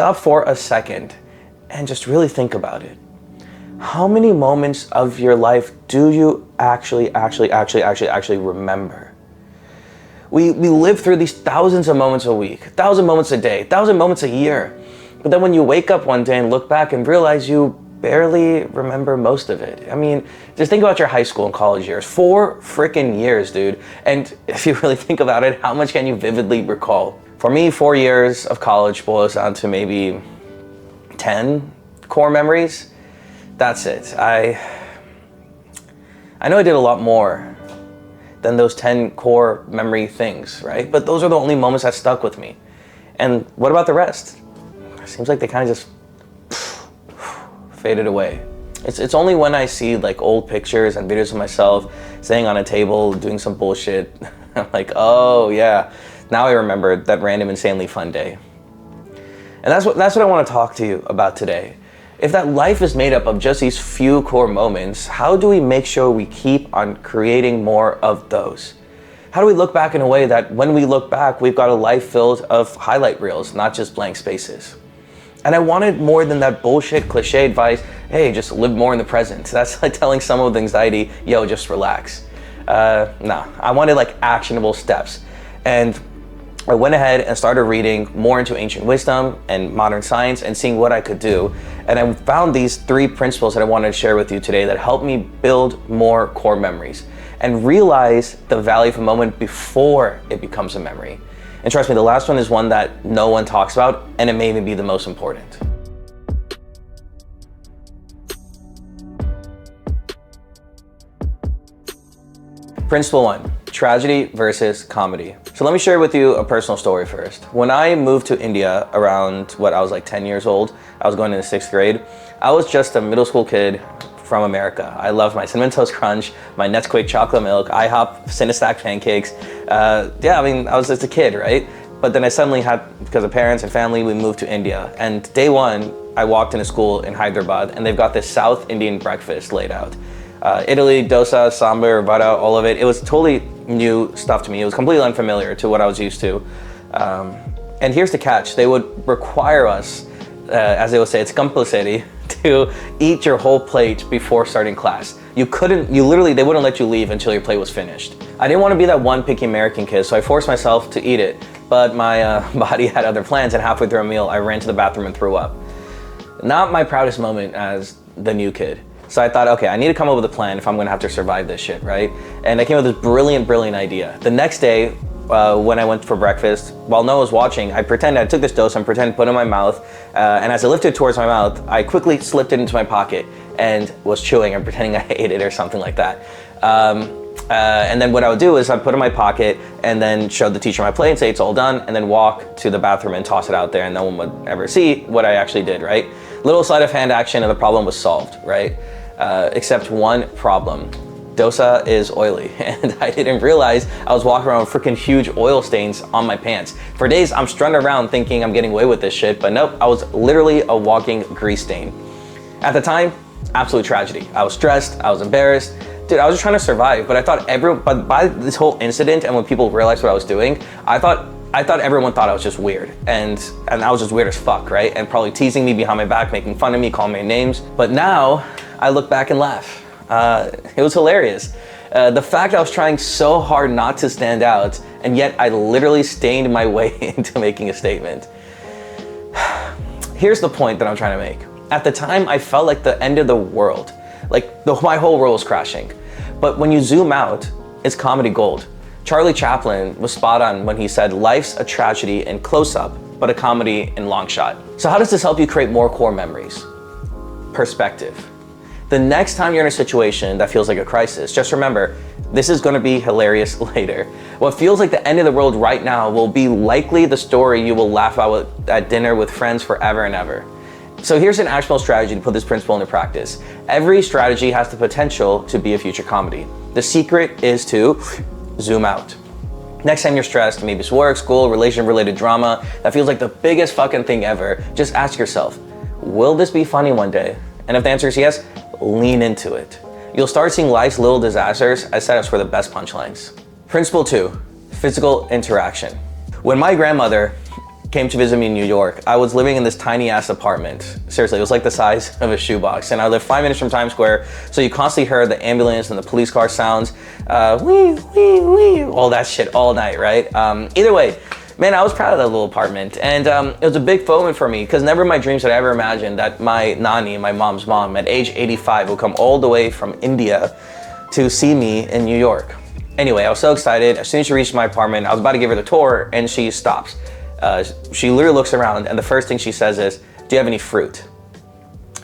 stop for a second and just really think about it. How many moments of your life do you actually remember? We live through these thousands of moments a week, 1,000 moments a day, 1,000 moments a year. But then when you wake up one day and look back and realize you barely remember most of it. I mean, just think about your high school and college years. 4 freaking years, dude. And if you really think about it, how much can you vividly recall? For me, 4 years of college boils down to maybe 10 core memories. That's it. I know I did a lot more than those 10 core memory things, right? But those are the only moments that stuck with me. And what about the rest? It seems like they kind of just faded away. It's only when I see like old pictures and videos of myself sitting on a table doing some bullshit, I'm like, oh yeah, now I remember that random insanely fun day. And that's what I want to talk to you about today. If that life is made up of just these few core moments, how do we make sure we keep on creating more of those? How do we look back in a way that when we look back, we've got a life filled of highlight reels, not just blank spaces? And I wanted more than that bullshit cliche advice, hey, just live more in the present. That's like telling someone with anxiety, yo, just relax. No, I wanted like actionable steps. And I went ahead and started reading more into ancient wisdom and modern science and seeing what I could do. And I found these 3 principles that I wanted to share with you today that helped me build more core memories and realize the value of a moment before it becomes a memory. And trust me, the last one is one that no one talks about, and it may even be the most important. Principle 1, tragedy versus comedy. So let me share with you a personal story first. When I moved to India around I was like 10 years old, I was going into 6th grade. I was just a middle school kid from America. I loved my Cinnamon Toast Crunch, my Nesquik chocolate milk, IHOP Cinestack pancakes. I mean, I was just a kid, right? But then I suddenly had, because of parents and family, we moved to India. And day one, I walked into school in Hyderabad and they've got this South Indian breakfast laid out. Italy, dosa, sambar, vada, all of it. It was totally new stuff to me. It was completely unfamiliar to what I was used to. And here's the catch. They would require us, as they would say, it's compulsory, to eat your whole plate before starting class. They wouldn't let you leave until your plate was finished. I didn't want to be that one picky American kid, so I forced myself to eat it. But my body had other plans, and halfway through a meal, I ran to the bathroom and threw up. Not my proudest moment as the new kid. So I thought, okay, I need to come up with a plan if I'm gonna have to survive this shit, right? And I came up with this brilliant idea. The next day, when I went for breakfast, while no one was watching, I took this dose and pretended to put it in my mouth. And as I lifted it towards my mouth, I quickly slipped it into my pocket and was chewing and pretending I ate it or something like that. And then what I would do is I'd put it in my pocket and then show the teacher my plate and say it's all done, and then walk to the bathroom and toss it out there, and no one would ever see what I actually did, right? Little sleight of hand action and the problem was solved, right? Except one problem. Dosa is oily, and I didn't realize I was walking around with freaking huge oil stains on my pants. For days, I'm strutting around thinking I'm getting away with this shit, but nope, I was literally a walking grease stain. At the time, absolute tragedy. I was stressed, I was embarrassed. Dude, I was just trying to survive, but but by this whole incident and when people realized what I was doing, I thought everyone thought I was just weird, and I was just weird as fuck, right? And probably teasing me behind my back, making fun of me, calling me names. But now, I look back and laugh. It was hilarious. The fact I was trying so hard not to stand out, and yet I literally stained my way into making a statement. Here's the point that I'm trying to make. At the time, I felt like the end of the world. Like my whole world was crashing. But when you zoom out, it's comedy gold. Charlie Chaplin was spot on when he said, life's a tragedy in close-up, but a comedy in long shot. So how does this help you create more core memories? Perspective. The next time you're in a situation that feels like a crisis, just remember, this is gonna be hilarious later. What feels like the end of the world right now will be likely the story you will laugh about at dinner with friends forever and ever. So here's an actionable strategy to put this principle into practice. Every strategy has the potential to be a future comedy. The secret is to zoom out. Next time you're stressed, maybe it's work, school, relationship-related drama, that feels like the biggest fucking thing ever, just ask yourself, will this be funny one day? And if the answer is yes, lean into it. You'll start seeing life's little disasters as setups for the best punchlines. Principle 2, physical interaction. When my grandmother came to visit me in New York, I was living in this tiny ass apartment. Seriously, it was like the size of a shoebox. And I lived 5 minutes from Times Square, so you constantly heard the ambulance and the police car sounds, wee, wee, wee, all that shit all night, right? Either way, man, I was proud of that little apartment. And it was a big moment for me, because never in my dreams had I ever imagined that my nani, my mom's mom, at age 85 would come all the way from India to see me in New York. Anyway, I was so excited. As soon as she reached my apartment, I was about to give her the tour, and she stops. She literally looks around, and the first thing she says is, "Do you have any fruit?"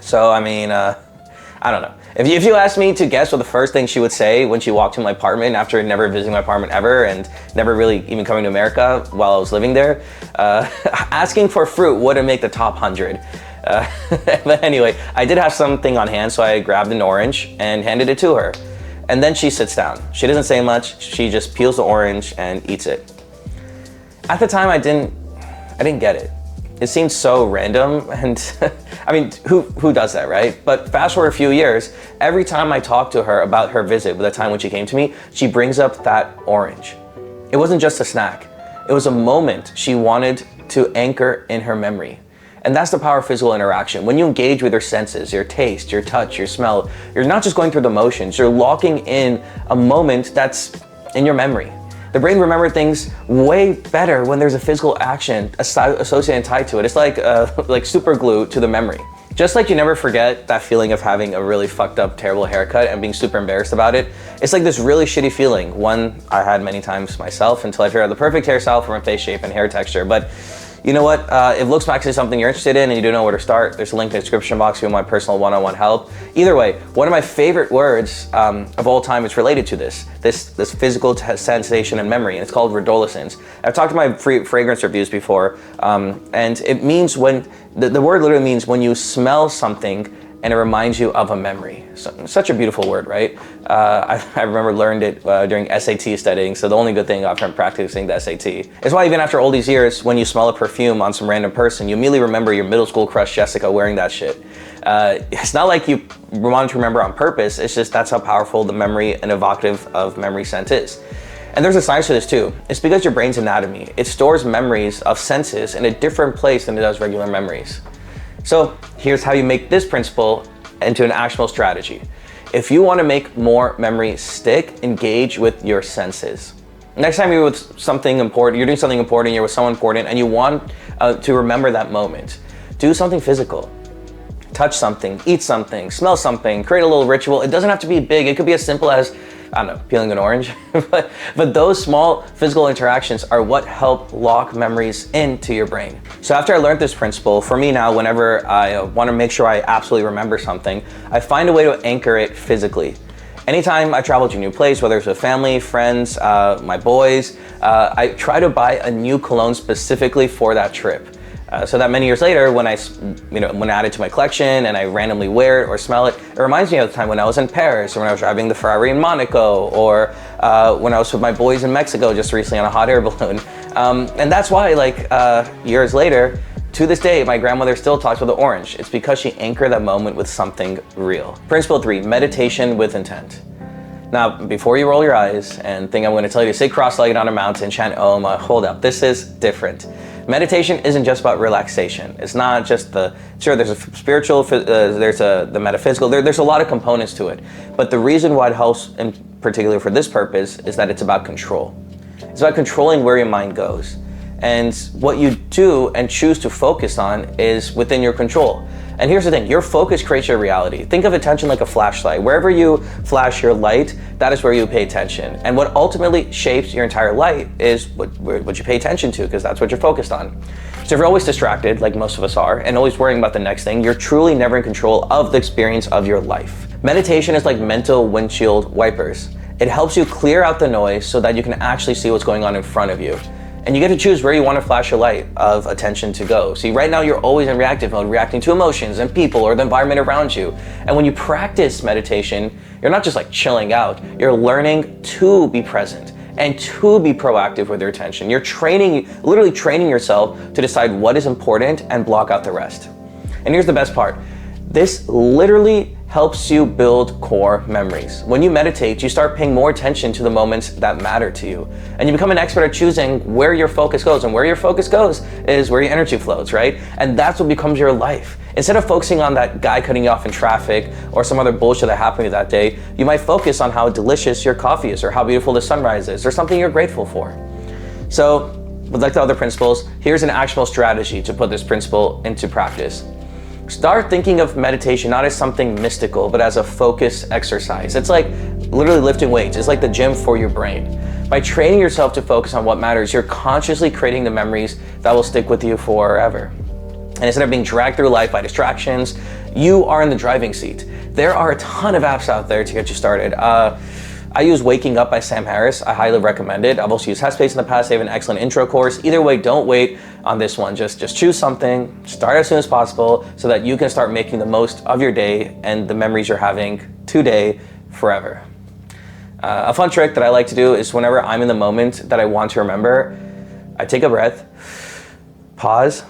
So, I mean, I don't know. If you asked me to guess what the first thing she would say when she walked to my apartment after never visiting my apartment ever and never really even coming to America while I was living there, asking for fruit wouldn't make the top 100. But anyway, I did have something on hand, so I grabbed an orange and handed it to her. And then she sits down. She doesn't say much. She just peels the orange and eats it. At the time, I didn't get it. It seemed so random, and I mean, who does that, right? But fast forward a few years, every time I talk to her about her visit, the time when she came to me, she brings up that orange. It wasn't just a snack. It was a moment she wanted to anchor in her memory. And that's the power of physical interaction. When you engage with your senses, your taste, your touch, your smell, you're not just going through the motions, you're locking in a moment that's in your memory. The brain remembers things way better when there's a physical action associated and tied to it. It's like super glue to the memory. Just like you never forget that feeling of having a really fucked up, terrible haircut and being super embarrassed about it, it's like this really shitty feeling, one I had many times myself until I figured out the perfect hairstyle for my face shape and hair texture. But you know what? If looks actually something you're interested in and you don't know where to start, there's a link in the description box for my personal one-on-one help. Either way, one of my favorite words of all time is related to this physical sensation and memory, and it's called rhodolescence. I've talked to my fragrance reviews before, and it means when, the word literally means when you smell something and it reminds you of a memory. So, such a beautiful word, right? I remember learned it during SAT studying, so the only good thing after I'm practicing the SAT. It's why even after all these years, when you smell a perfume on some random person, you immediately remember your middle school crush Jessica wearing that shit. It's not like you want to remember on purpose, it's just that's how powerful the memory and evocative of memory scent is. And there's a science to this too. It's because your brain's anatomy. It stores memories of senses in a different place than it does regular memories. So here's how you make this principle into an actionable strategy. If you want to make more memory stick, engage with your senses. Next time you're with something important, you're doing something important, you're with someone important, and you want to remember that moment, do something physical. Touch something, eat something, smell something, create a little ritual. It doesn't have to be big. It could be as simple as, I don't know, peeling an orange. but those small physical interactions are what help lock memories into your brain. So after I learned this principle, for me now, whenever I want to make sure I absolutely remember something, I find a way to anchor it physically. Anytime I travel to a new place, whether it's with family, friends, my boys, I try to buy a new cologne specifically for that trip. So that many years later, when I add it to my collection and I randomly wear it or smell it, it reminds me of the time when I was in Paris, or when I was driving the Ferrari in Monaco, or when I was with my boys in Mexico just recently on a hot air balloon. And that's why, years later, to this day, my grandmother still talks about the orange. It's because she anchored that moment with something real. Principle 3, meditation with intent. Now, before you roll your eyes and think I'm going to tell you to sit cross-legged on a mountain, chant Om, hold up, this is different. Meditation isn't just about relaxation. It's not just there's a spiritual, there's the metaphysical, there's a lot of components to it. But the reason why it helps, in particular for this purpose, is that it's about control. It's about controlling where your mind goes. And what you do and choose to focus on is within your control. And here's the thing, your focus creates your reality. Think of attention like a flashlight. Wherever you flash your light, that is where you pay attention. And what ultimately shapes your entire light is what you pay attention to, because that's what you're focused on. So if you're always distracted, like most of us are, and always worrying about the next thing, you're truly never in control of the experience of your life. Meditation is like mental windshield wipers. It helps you clear out the noise so that you can actually see what's going on in front of you. And you get to choose where you want to flash your light of attention to go. See, right now you're always in reactive mode, reacting to emotions and people or the environment around you. And when you practice meditation, you're not just like chilling out, you're learning to be present and to be proactive with your attention. You're literally training yourself to decide what is important and block out the rest. And here's the best part. This literally helps you build core memories. When you meditate, you start paying more attention to the moments that matter to you. And you become an expert at choosing where your focus goes. And where your focus goes is where your energy flows, right? And that's what becomes your life. Instead of focusing on that guy cutting you off in traffic or some other bullshit that happened to you that day, you might focus on how delicious your coffee is, or how beautiful the sunrise is, or something you're grateful for. So, like the other principles, here's an actionable strategy to put this principle into practice. Start thinking of meditation not as something mystical, but as a focus exercise. It's like literally lifting weights. It's like the gym for your brain. By training yourself to focus on what matters, you're consciously creating the memories that will stick with you forever. And instead of being dragged through life by distractions, you are in the driving seat. There are a ton of apps out there to get you started. I use Waking Up by Sam Harris. I highly recommend it. I've also used Headspace in the past. They have an excellent intro course. Either way, don't wait on this one. Just choose something, start as soon as possible so that you can start making the most of your day and the memories you're having today forever. A fun trick that I like to do is whenever I'm in the moment that I want to remember, I take a breath, pause,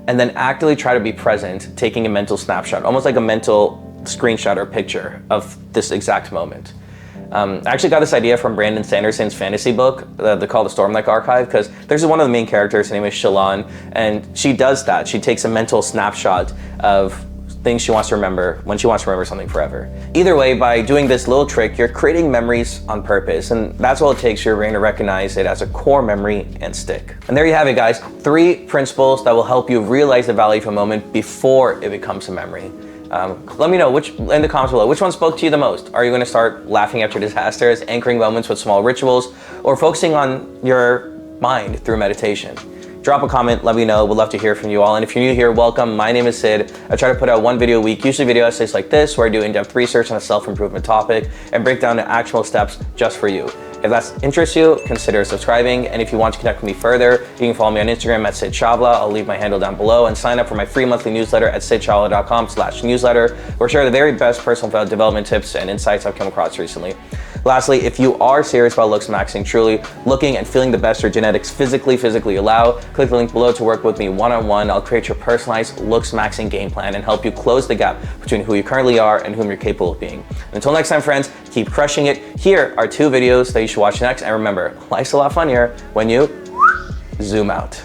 and then actively try to be present, taking a mental snapshot, almost like a mental screenshot or picture of this exact moment. I actually got this idea from Brandon Sanderson's fantasy book, they call the Stormlight Archive, because there's one of the main characters, her name is Shallan, and she does that. She takes a mental snapshot of things she wants to remember when she wants to remember something forever. Either way, by doing this little trick, you're creating memories on purpose, and that's all it takes for your brain to recognize it as a core memory and stick. And there you have it, guys. 3 principles that will help you realize the value of a moment before it becomes a memory. Let me know in the comments below, which one spoke to you the most? Are you going to start laughing at your disasters, anchoring moments with small rituals, or focusing on your mind through meditation? Drop a comment, let me know. We'd love to hear from you all. And if you're new here, welcome. My name is Sid. I try to put out 1 video a week, usually video essays like this, where I do in-depth research on a self-improvement topic and break down the actionable steps just for you. If that interests you, consider subscribing. And if you want to connect with me further, you can follow me on Instagram at Sid Chawla. I'll leave my handle down below, and sign up for my free monthly newsletter at sidchawla.com/newsletter, where I share the very best personal development tips and insights I've come across recently. Lastly, if you are serious about looks maxing, truly looking and feeling the best your genetics physically allow, click the link below to work with me one-on-one. I'll create your personalized looks maxing game plan and help you close the gap between who you currently are and whom you're capable of being. And until next time, friends, keep crushing it. Here are 2 videos that you should watch next. And remember, life's a lot funnier when you zoom out.